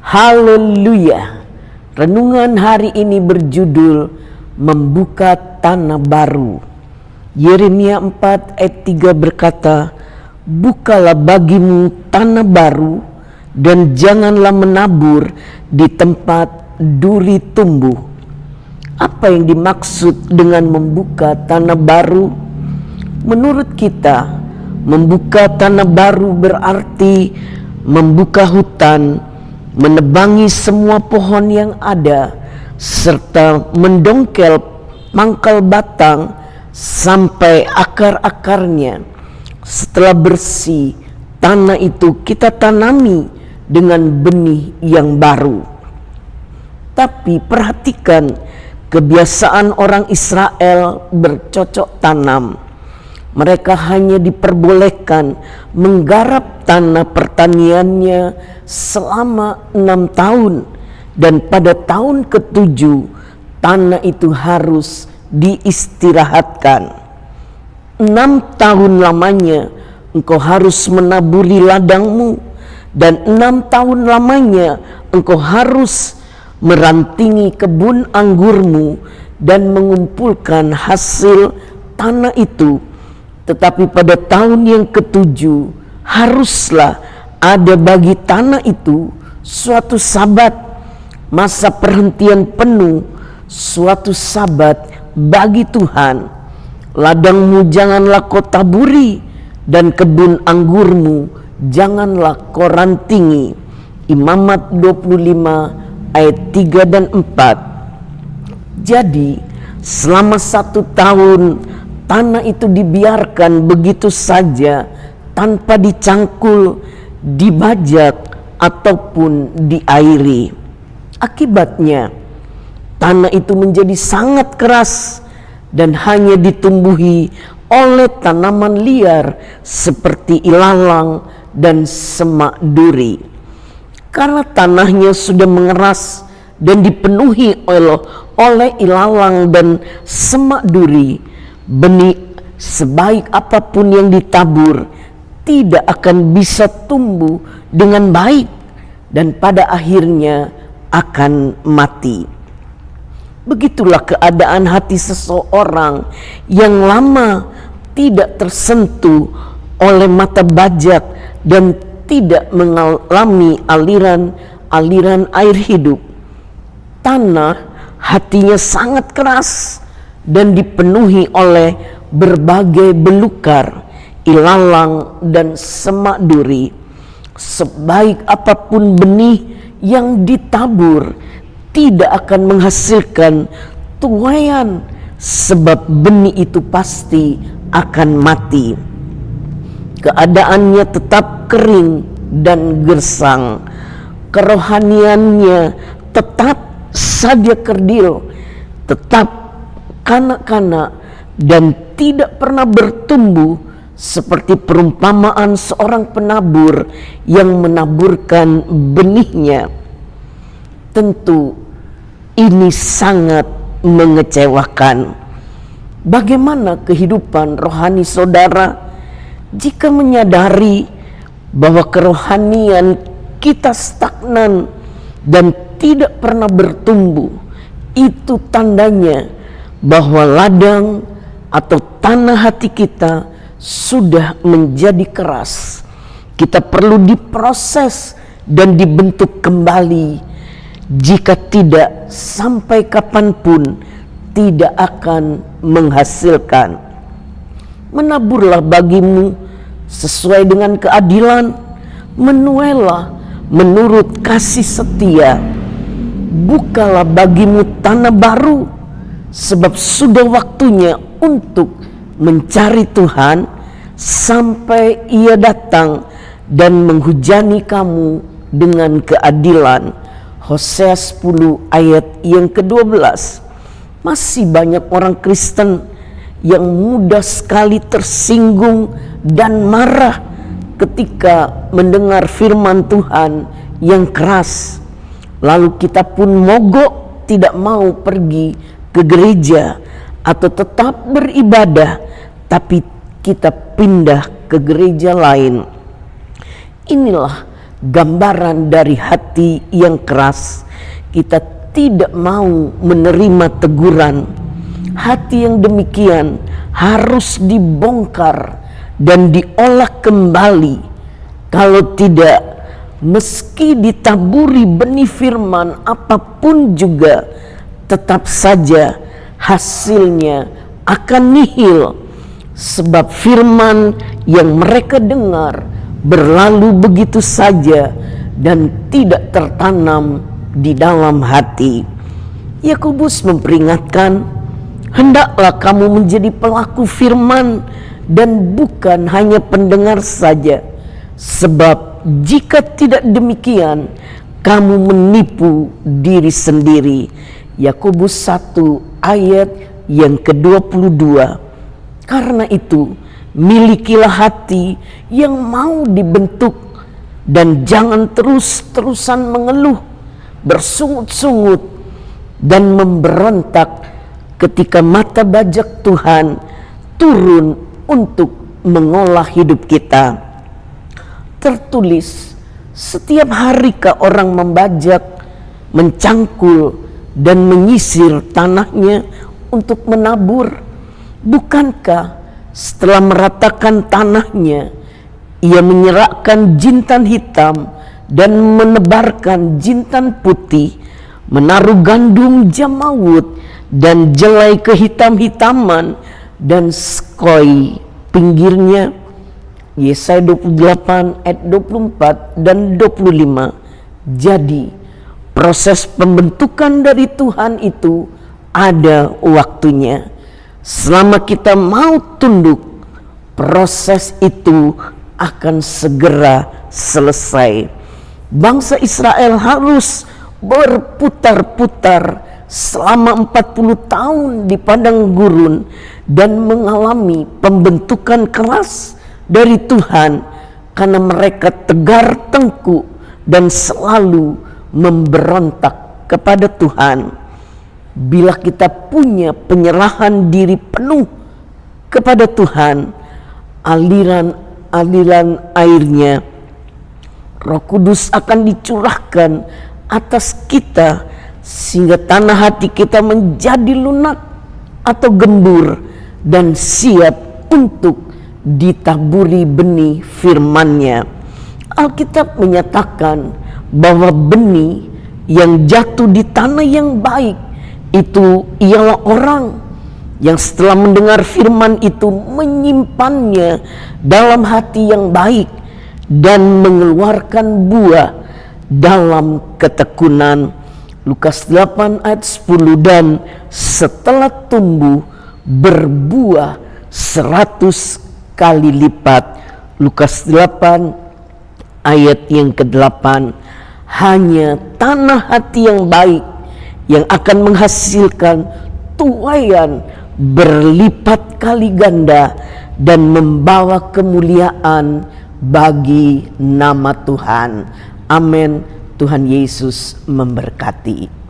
Haleluya. Renungan hari ini berjudul Membuka Tanah Baru. Yeremia 4 ayat 3 berkata, "Bukalah bagimu tanah baru dan janganlah menabur di tempat duri tumbuh." Apa yang dimaksud dengan membuka tanah baru? Menurut kita, membuka tanah baru berarti membuka hutan, menebangi semua pohon yang ada, serta mendongkel pangkal batang sampai akar-akarnya. Setelah bersih, tanah itu kita tanami dengan benih yang baru. Tapi perhatikan kebiasaan orang Israel bercocok tanam. Mereka hanya diperbolehkan menggarap tanah pertaniannya selama 6 tahun. Dan pada tahun ke-7 tanah itu harus diistirahatkan. 6 tahun lamanya engkau harus menaburi ladangmu. Dan 6 tahun lamanya engkau harus merantingi kebun anggurmu dan mengumpulkan hasil tanah itu. Tetapi pada tahun yang ke-7 haruslah ada bagi tanah itu suatu sabat, masa perhentian penuh, suatu sabat bagi Tuhan. Ladangmu janganlah kau taburi dan kebun anggurmu janganlah kau rantingi. Imamat 25 ayat 3 dan 4. Jadi selama 1 tahun tanah itu dibiarkan begitu saja tanpa dicangkul, dibajak, ataupun diairi. Akibatnya tanah itu menjadi sangat keras dan hanya ditumbuhi oleh tanaman liar seperti ilalang dan semak duri. Karena tanahnya sudah mengeras dan dipenuhi oleh ilalang dan semak duri, benih sebaik apapun yang ditabur tidak akan bisa tumbuh dengan baik dan pada akhirnya akan mati. Begitulah keadaan hati seseorang yang lama tidak tersentuh oleh mata bajak dan tidak mengalami aliran air hidup. Tanah hatinya sangat keras dan dipenuhi oleh berbagai belukar, ilalang, dan semak duri. Sebaik apapun benih yang ditabur tidak akan menghasilkan tuaian, sebab benih itu pasti akan mati. Keadaannya tetap kering dan gersang, kerohaniannya tetap saja kerdil, tetap kanak-kanak dan tidak pernah bertumbuh, seperti perumpamaan seorang penabur yang menaburkan benihnya. Tentu ini sangat mengecewakan. Bagaimana kehidupan rohani saudara jika menyadari bahwa kerohanian kita stagnan dan tidak pernah bertumbuh? Itu tandanya bahwa ladang atau tanah hati kita sudah menjadi keras. Kita perlu diproses dan dibentuk kembali. Jika tidak, sampai kapanpun tidak akan menghasilkan. Menaburlah bagimu sesuai dengan keadilan, menuailah menurut kasih setia. Bukalah bagimu tanah baru, sebab sudah waktunya untuk mencari Tuhan sampai Ia datang dan menghujani kamu dengan keadilan. Hosea 10 ayat yang ke-12. Masih banyak orang Kristen yang mudah sekali tersinggung dan marah ketika mendengar firman Tuhan yang keras. Lalu kita pun mogok tidak mau pergi ke gereja atau tetap beribadah, tapi kita pindah ke gereja lain. Inilah gambaran dari hati yang keras. Kita tidak mau menerima teguran. Hati yang demikian harus dibongkar dan diolah kembali. Kalau tidak, meski ditaburi benih firman apapun juga, tetap saja hasilnya akan nihil. Sebab firman yang mereka dengar berlalu begitu saja dan tidak tertanam di dalam hati. Yakobus memperingatkan, hendaklah kamu menjadi pelaku firman dan bukan hanya pendengar saja. Sebab jika tidak demikian, kamu menipu diri sendiri. Yakobus 1 ayat yang ke-22. Karena itu, milikilah hati yang mau dibentuk dan jangan terus-terusan mengeluh, bersungut-sungut dan memberontak ketika mata bajak Tuhan turun untuk mengolah hidup kita. Tertulis, setiap harikah orang membajak, mencangkul dan menyisir tanahnya untuk menabur? Bukankah setelah meratakan tanahnya, ia menyerakkan jintan hitam dan menebarkan jintan putih, menaruh gandum jamawut dan jelai kehitam-hitaman dan skoi pinggirnya? Yesaya 28 ayat 24 dan 25. Jadi proses pembentukan dari Tuhan itu ada waktunya. Selama kita mau tunduk, proses itu akan segera selesai. Bangsa Israel harus berputar-putar selama 40 tahun di padang gurun dan mengalami pembentukan keras dari Tuhan karena mereka tegar tengkuk dan selalu memberontak kepada Tuhan. Bila kita punya penyerahan diri penuh kepada Tuhan, aliran airnya Roh Kudus akan dicurahkan atas kita sehingga tanah hati kita menjadi lunak atau gembur dan siap untuk ditaburi benih firman-Nya. Alkitab menyatakan bahwa benih yang jatuh di tanah yang baik itu ialah orang yang setelah mendengar firman itu menyimpannya dalam hati yang baik dan mengeluarkan buah dalam ketekunan. Lukas 8 ayat 10, dan setelah tumbuh berbuah 100 kali lipat. Lukas 8 ayat yang ke-8. Hanya tanah hati yang baik yang akan menghasilkan tuaian berlipat kali ganda dan membawa kemuliaan bagi nama Tuhan. Amin. Tuhan Yesus memberkati.